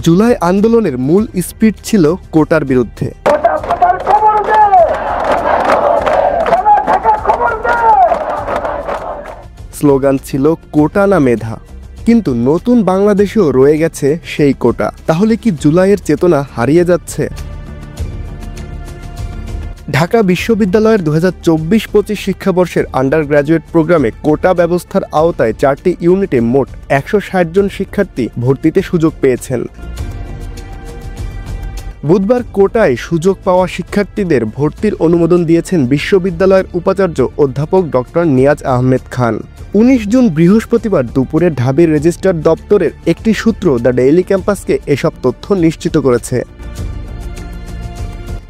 জুলাই আন্দোলনের মূল স্পিরিট ছিল কোটার বিরুদ্ধে। স্লোগান ছিল কোটা না মেধা। কিন্তু নতুন বাংলাদেশেও রয়ে গেছে সেই কোটা। তাহলে কি জুলাইয়ের চেতনা হারিয়ে যাচ্ছে? ঢাকা বিশ্ববিদ্যালয়ের 2024-25 শিক্ষাবর্ষের আন্ডার গ্র্যাজুয়েট প্রোগ্রামে কোটা ব্যবস্থার আওতায় 4টি ইউনিটে মোট 160 জন শিক্ষার্থী ভর্তিতে সুযোগ পেয়েছেন। বুধবার কোটায় সুযোগ পাওয়া শিক্ষার্থীদের ভর্তির অনুমোদন দিয়েছেন বিশ্ববিদ্যালয়ের উপাচার্য অধ্যাপক ডক্টর নিয়াজ আহমেদ খান। 19 জুন বৃহস্পতিবার দুপুরে ঢাবির রেজিস্ট্রার দপ্তরের একটি সূত্র দ্য ডেইলি ক্যাম্পাসকে এসব তথ্য নিশ্চিত করেছে।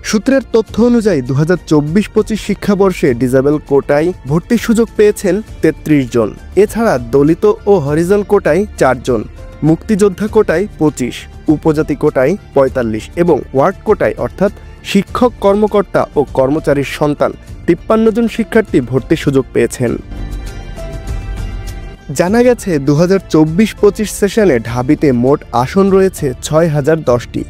সূত্রের তথ্য অনুযায়ী 2024-25 শিক্ষাবর্ষে ডিসেবল কোটায় ভর্তির সুযোগ পেয়েছেন 33 জন। এছাড়া দলিত ও হরিজন কোটায় 4 জন, মুক্তিযোদ্ধা কোটায় 25, উপজাতি কোটায় 45 এবং ওয়ার্ড কোটায় অর্থাৎ শিক্ষক, কর্মকর্তা ও কর্মচারীর সন্তান 53 জন শিক্ষার্থী ভর্তির সুযোগ পেয়েছেন। জানা গেছে 2024-25 সেশনে ঢাবিতে মোট আসন রয়েছে 6010টি।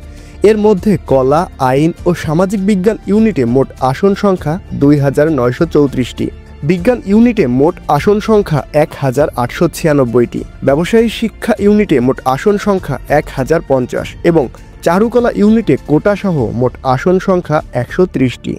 এর মধ্যে কলা, আইন ও সামাজিক বিজ্ঞান ইউনিটে মোট আসন সংখ্যা 2934টি, বিজ্ঞান ইউনিটে মোট আসন সংখ্যা 1896টি, ব্যবসায়ী শিক্ষা ইউনিটে মোট আসন সংখ্যা 1050 এবং চারুকলা ইউনিটে কোটাসহ মোট আসন সংখ্যা 130টি।